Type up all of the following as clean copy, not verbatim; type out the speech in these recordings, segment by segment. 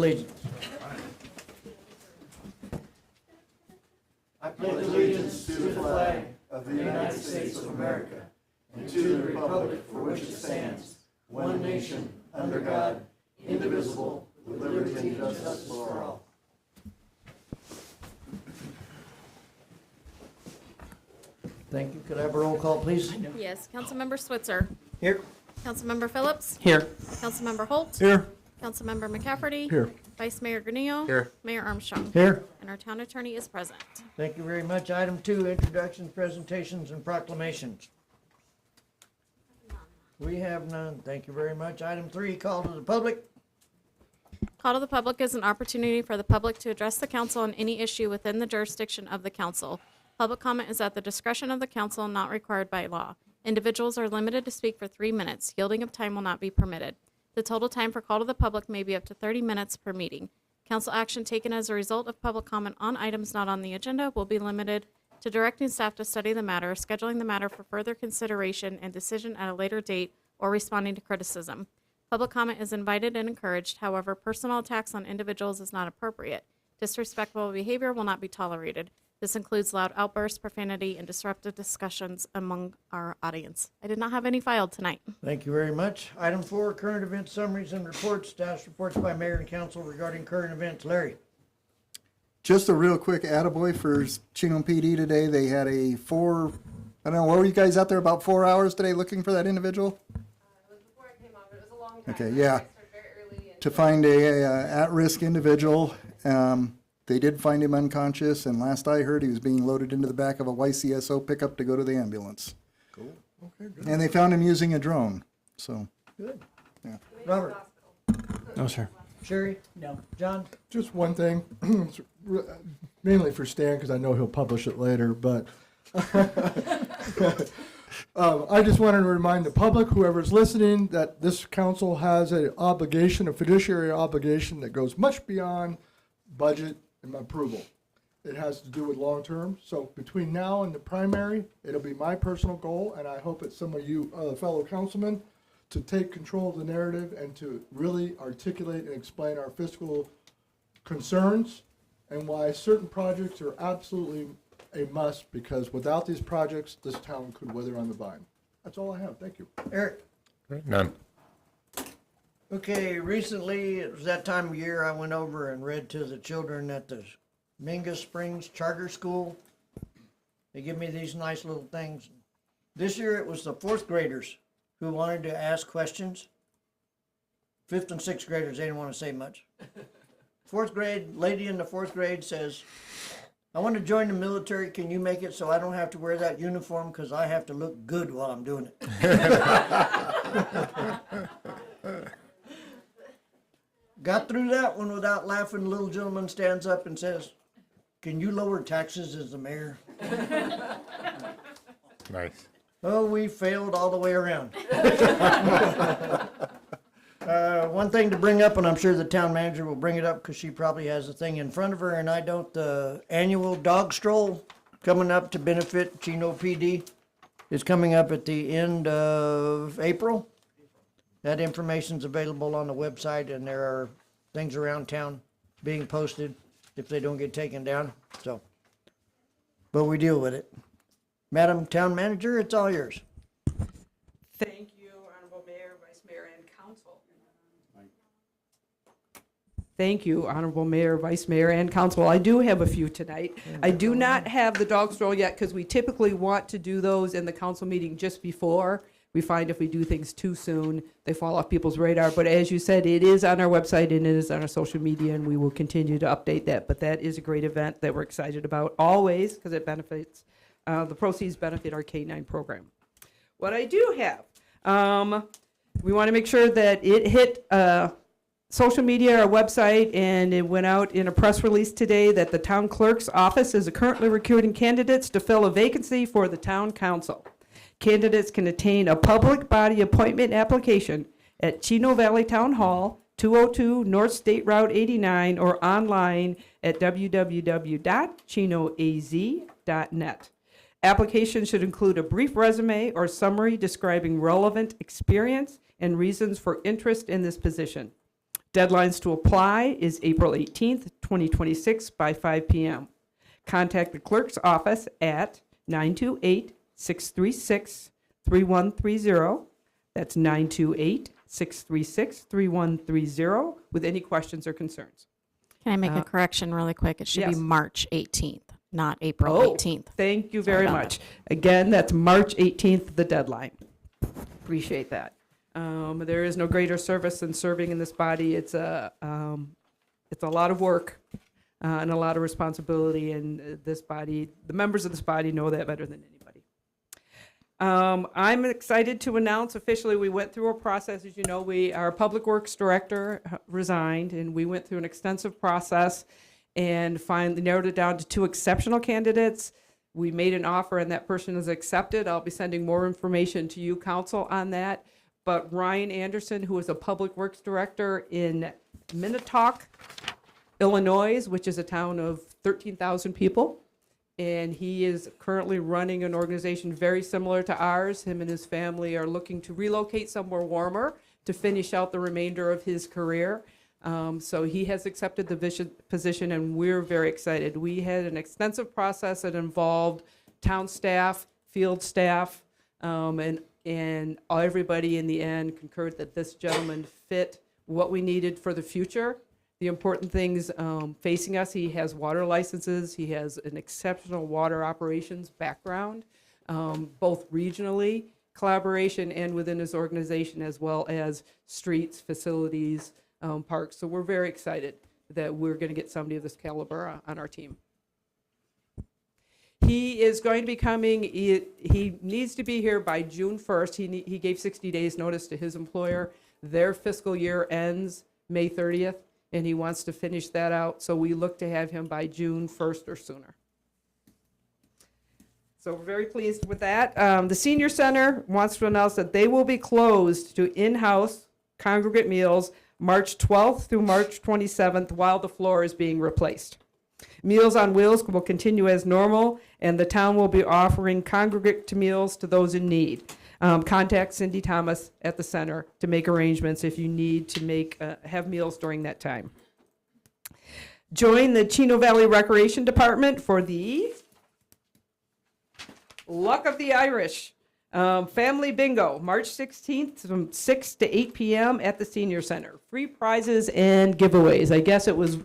Allegiance. I pledge allegiance to the flag of the United States of America and to the republic for which it stands, one nation, under God, indivisible, with liberty and justice for all. Thank you. Could I have a roll call, please? Yes, Councilmember Switzer. Here. Councilmember Phillips. Here. Councilmember Holt. Here. Councilmember McCafferty. Here. Vice Mayor Granillo. Here. Mayor Armstrong. Here. And our town attorney is present. Thank you very much. Item 2, introductions, presentations, and proclamations. We have none. Thank you very much. Item 3, call to the public. Call to the public is an opportunity for the public to address the council on any issue within the jurisdiction of the council. Public comment is at the discretion of the council and not required by law. Individuals are limited to speak for 3 minutes. Yielding of time will not be permitted. The total time for call to the public may be up to 30 minutes per meeting. Council action taken as a result of public comment on items not on the agenda will be limited to directing staff to study the matter, scheduling the matter for further consideration and decision at a later date, or responding to criticism. Public comment is invited and encouraged. However, personal attacks on individuals is not appropriate. Disrespectful behavior will not be tolerated. This includes loud outbursts, profanity, and disruptive discussions among our audience. I did not have any filed tonight. Thank you very much. Item 4, current event summaries and reports. Status reports by mayor and council regarding current events. Larry. Just a real quick attaboy for Chino PD today. They had I don't know, what were you guys out there about 4 hours today looking for that individual? It was before I came on, but it was a long time. Okay, yeah. I started very early and To find a at-risk individual. They did find him unconscious, and last I heard, he was being loaded into the back of a YCSO pickup to go to the ambulance. Cool. Okay, good. And they found him using a drone, so. Good. Yeah. Robert. No, sir. Sherry? No. John? Just one thing, mainly for Stan, because I know he'll publish it later, but I just wanted to remind the public, whoever's listening, that this council has an obligation, a fiduciary obligation that goes much beyond budget and approval. It has to do with long-term, so between now and the primary, it'll be my personal goal, and I hope it's some of you fellow councilmen, to take control of the narrative and to really articulate and explain our fiscal concerns and why certain projects are absolutely a must, because without these projects, this town could wither on the vine. That's all I have. Thank you. Eric? None. Okay, recently, it was that time of year I went over and read to the children at the Mingus Springs Charter School. They give me these nice little things. This year it was the 4th graders who wanted to ask questions. 5th and 6th graders, they didn't want to say much. 4th grade, lady in the 4th grade says, I want to join the military. Can you make it so I don't have to wear that uniform because I have to look good while I'm doing it? Got through that one without laughing. The little gentleman stands up and says, can you lower taxes as the mayor? Nice. Oh, we failed all the way around. One thing to bring up, and I'm sure the town manager will bring it up because she probably has a thing in front of her, and I don't, the annual dog stroll coming up to benefit Chino PD is coming up at the end of April. That information's available on the website, and there are things around town being posted if they don't get taken down, so. But we deal with it. Madam Town Manager, it's all yours. Thank you, Honorable Mayor, Vice Mayor, and Council. Thank you, Honorable Mayor, Vice Mayor, and Council. I do have a few tonight. I do not have the dog stroll yet because we typically want to do those in the council meeting just before. We find if we do things too soon, they fall off people's radar. But as you said, it is on our website and it is on our social media, and we will continue to update that. But that is a great event that we're excited about always because it benefits, the proceeds benefit our K-9 program. What I do have, we want to make sure that it hit social media, our website, and it went out in a press release today that the town clerk's office is currently recruiting candidates to fill a vacancy for the town council. Candidates can obtain a public body appointment application at Chino Valley Town Hall, 202 North State Route 89, or online at www.chinoaz.net. Application should include a brief resume or summary describing relevant experience and reasons for interest in this position. Deadlines to apply is April 18th, 2026 by 5 p.m. Contact the clerk's office at 928-636-3130. That's 928-636-3130 with any questions or concerns. Can I make a correction really quick? It should be yes. March 18th, not April Oh, 18th. thank you Sorry very about much. Again, that's March 18th, the deadline. Appreciate that. There is no greater service than serving in this body. It's a lot of work and a lot of responsibility, and this body, the members of this body know that better than anybody. I'm excited to announce officially we went through a process. As you know, our Public Works Director resigned, and we went through an extensive process and finally narrowed it down to 2 exceptional candidates. We made an offer, and that person is accepted. I'll be sending more information to you, council, on that. But Ryan Anderson, who is a Public Works Director in Minnetonka, Illinois, which is a town of 13,000 people, and he is currently running an organization very similar to ours. Him and his family are looking to relocate somewhere warmer to finish out the remainder of his career. So he has accepted the position, and we're very excited. We had an extensive process that involved town staff, field staff, and everybody in the end concurred that this gentleman fit what we needed for the future. The important things facing us, he has water licenses, he has an exceptional water operations background, both regionally, collaboration, and within his organization, as well as streets, facilities, parks. So we're very excited that we're going to get somebody of this caliber on our team. He is going to be coming, he needs to be here by June 1st. He gave 60 days notice to his employer. Their fiscal year ends May 30th, and he wants to finish that out. So we look to have him by June 1st or sooner. So we're very pleased with that. The Senior Center wants to announce that they will be closed to in-house congregate meals March 12th through March 27th while the floor is being replaced. Meals on Wheels will continue as normal, and the town will be offering congregate meals to those in need. Contact Cindy Thomas at the center to make arrangements if you need to have meals during that time. Join the Chino Valley Recreation Department for the Luck of the Irish Family Bingo, March 16th from 6 to 8 p.m. at the Senior Center. Free prizes and giveaways. I guess it was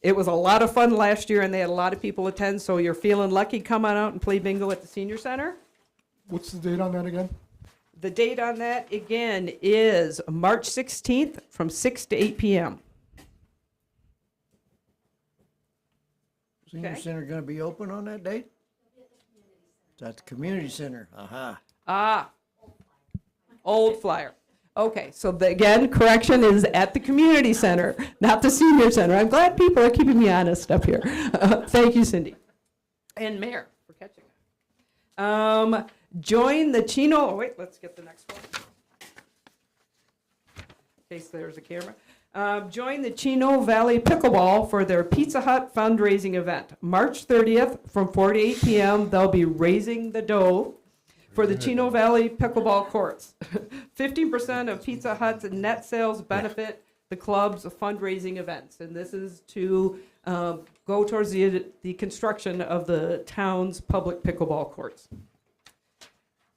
a lot of fun last year, and they had a lot of people attend, so you're feeling lucky, come on out and play bingo at the Senior Center. What's the date on that again? The date on that, again, is March 16th from 6 to 8 p.m. Senior Okay. Center gonna be open on that date? That's the community center, aha. Ah, Old Flyer. Okay, so again, correction is at the community center, not the Senior Center. I'm glad people are keeping me honest up here. Thank you, Cindy. And Mayor, for catching that. Join the Chino, let's get the next one. In case there's a camera. Join the Chino Valley Pickleball for their Pizza Hut fundraising event. March 30th from 4 to 8 p.m. They'll be raising the dough for the Chino Valley Pickleball courts. 15% of Pizza Hut's net sales benefit the club's fundraising events. And this is to go towards the construction of the town's public pickleball courts.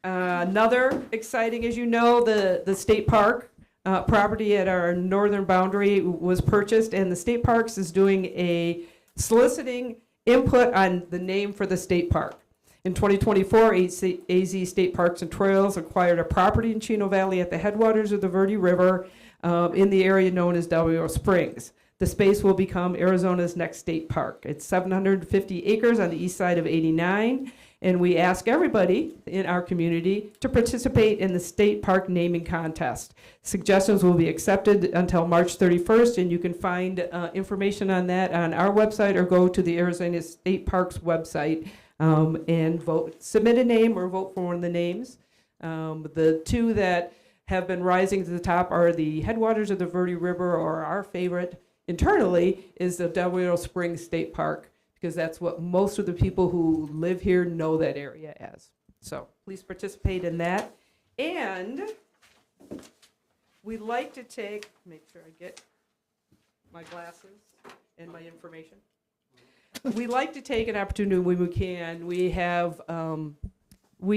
Another exciting, as you know, the state park property at our northern boundary was purchased, and the state parks is doing a soliciting input on the name for the state park. In 2024, AZ State Parks and Trails acquired a property in Chino Valley at the headwaters of the Verde River in the area known as W Springs. The space will become Arizona's next state park. It's 750 acres on the east side of 89, and we ask everybody in our community to participate in the state park naming contest. Suggestions will be accepted until March 31st, and you can find information on that on our website or go to the Arizona State Parks website and vote. Submit a name or vote for one of the names. The two that have been rising to the top are the headwaters of the Verde River, or our favorite internally is the W Springs State Park, because that's what most of the people who live here know that area as. So please participate in that. And we'd like to make sure I get my glasses and my information. We like to take an opportunity when we can. We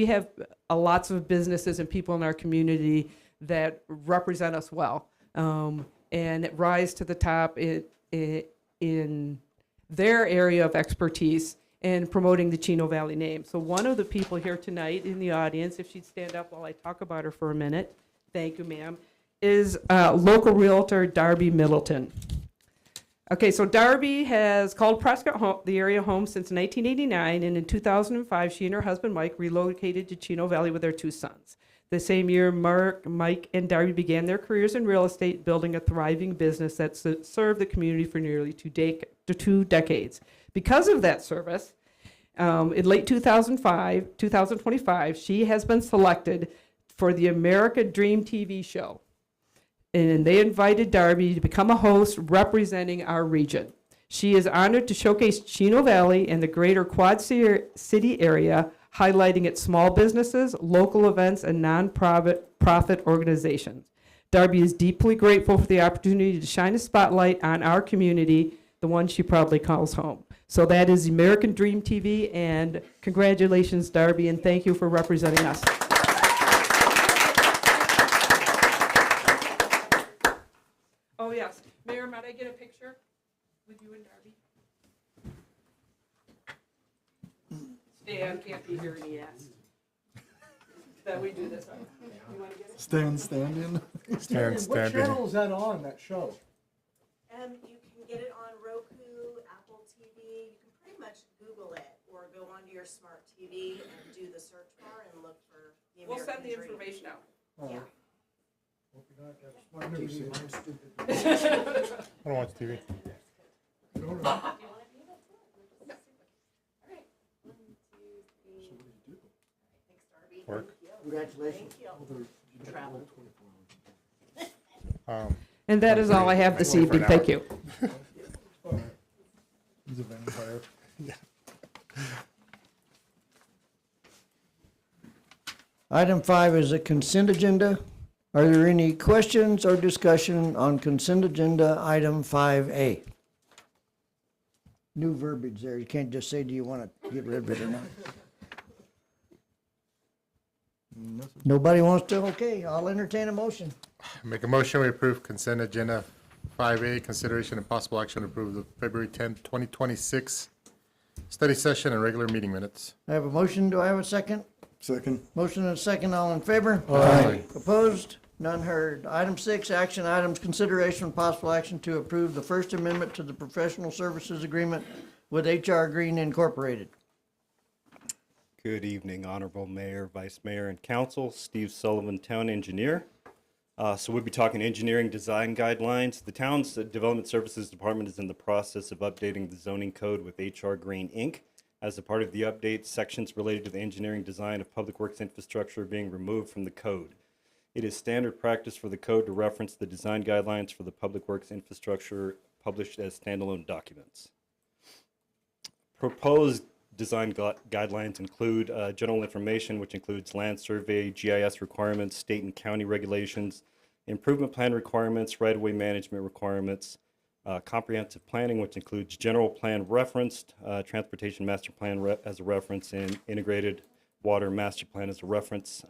have lots of businesses and people in our community that represent us well, and rise to the top in their area of expertise in promoting the Chino Valley name. So one of the people here tonight in the audience, if she'd stand up while I talk about her for a minute, thank you, ma'am, is local realtor Darby Middleton. Okay, so Darby has called Prescott the area home since 1989, and in 2005, she and her husband Mike relocated to Chino Valley with their 2 sons. The same year, Mike, and Darby began their careers in real estate, building a thriving business that served the community for nearly 2 decades. Because of that service, in late 2025, she has been selected for the America Dream TV show. And they invited Darby to become a host representing our region. She is honored to showcase Chino Valley and the greater Quad City area, highlighting its small businesses, local events, and non-profit organizations. Darby is deeply grateful for the opportunity to shine a spotlight on our community, the one she proudly calls home. So that is American Dream TV, and congratulations, Darby, and thank you for representing us. Oh, yes. Mayor, might I get a picture with you and Darby? Stan can't be here, and he asked that we do this. You want to get it? Stand in. What channel is that on, that show? You can get it on Roku, Apple TV. You can pretty much Google it or go onto your smart TV and do the search bar and look for the We'll American send the Dream. information out. Yeah. I've never seen it. I don't watch TV. Work. Congratulations. And that is all I have this I'm going for evening. an Thank you. He's a vampire. Item 5 is a consent agenda. Are there any questions or discussion on consent agenda item 5A? New verbiage there. You can't just say, do you want to get rid of it or not? Nobody wants to? Okay, I'll entertain a motion. Make a motion, we approve consent agenda 5A, consideration and possible action to approve the February 10th, 2026 study session and regular meeting minutes. I have a motion. Do I have a second? Second. Motion and a second. All in favor? Aye. Opposed? None heard. Item 6, action items, consideration and possible action to approve the First Amendment to the Professional Services Agreement with HR Green Incorporated. Good evening, Honorable Mayor, Vice Mayor, and Council. Steve Sullivan, Town Engineer. So we'll be talking engineering design guidelines. The town's Development Services Department is in the process of updating the zoning code with HR Green Inc. As a part of the update, sections related to the engineering design of public works infrastructure are being removed from the code. It is standard practice for the code to reference the design guidelines for the public works infrastructure published as standalone documents. Proposed design guidelines include general information, which includes land survey, GIS requirements, state and county regulations, improvement plan requirements, right-of-way management requirements, comprehensive planning, which includes general plan referenced, transportation master plan as a reference, and integrated water master plan as a reference,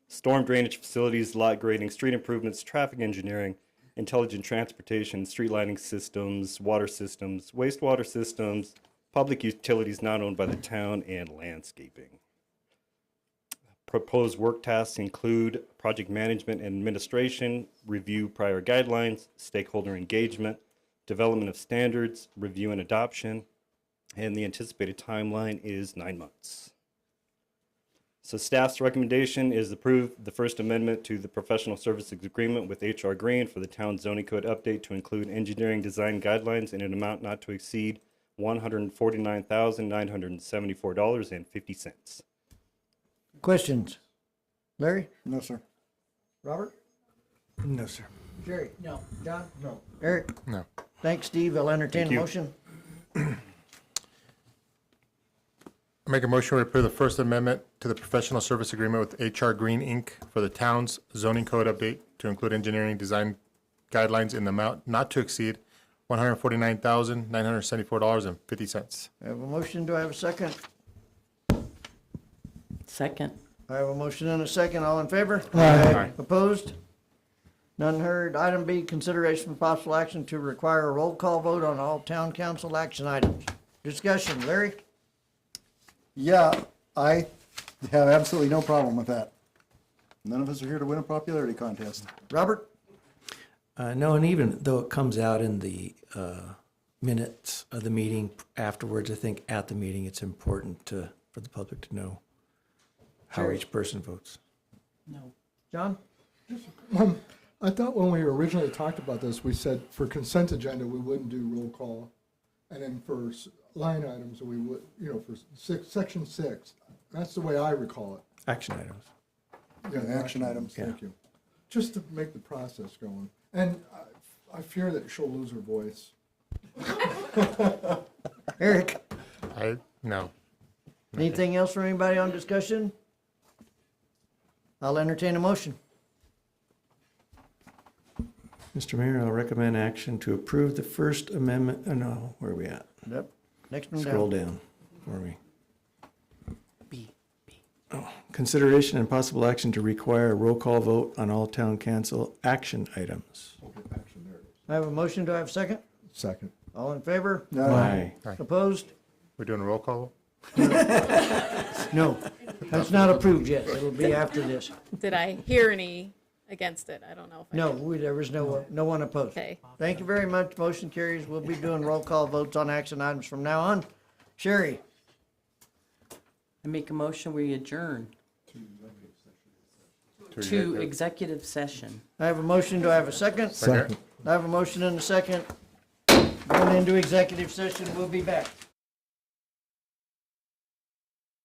storm drainage facilities, lot grading, street improvements, traffic engineering, intelligent transportation, street lighting systems, water systems, wastewater systems, public utilities not owned by the town, and landscaping. Proposed work tasks include project management and administration, review prior guidelines, stakeholder engagement, development of standards, review and adoption, and the anticipated timeline is 9 months. So staff's recommendation is approve the First Amendment to the Professional Services Agreement with HR Green for the town zoning code update to include engineering design guidelines in an amount not to exceed $149,974.50. Questions? Larry? No, sir. Robert? No, sir. Jerry? No. John? No. Eric? No. Thanks, Steve. I'll entertain a Thank you. motion. Make a motion, we approve the First Amendment to the Professional Service Agreement with HR Green Inc. for the town's zoning code update to include engineering design guidelines in the amount not to exceed $149,974.50. I have a motion, do I have a second? Second. I have a motion and a second, all in favor? Aye. Opposed? None heard. Item B, consideration for possible action to require a roll call vote on all town council action items. Discussion, Larry? Yeah, I have absolutely no problem with that. None of us are here to win a popularity contest. Robert? No, and even though it comes out in the minutes of the meeting afterwards, I think at the meeting, it's important for the public to know how Sure. each person votes. No. John? I thought when we originally talked about this, we said for consent agenda, we wouldn't do roll call. And then for line items, we would, for section 6. That's the way I recall it. Action items. Yeah, Action items. Thank you. Just to make the process going. And I fear that she'll lose her voice. Eric? No. Anything else from anybody on discussion? I'll entertain a motion. Mr. Mayor, I'll recommend action to approve the First Amendment, no, where are we at? Yep. Next one Scroll down. down for me. B. Consideration and possible action to require a roll call vote on all town council action items. I have a motion, do I have a second? Second. All in favor? Aye. Opposed? We're doing a roll call? No. That's not approved yet. It'll be after this. Did I hear any against it? I don't know if I No, did. there was no one opposed. Okay. Thank you very much. Motion carries. We'll be doing roll call votes on action items from now on. Sherry? I make a motion, we adjourn to executive session. I have a motion. Do I have a second? Second. I have a motion and a second. Going into executive session. We'll be back.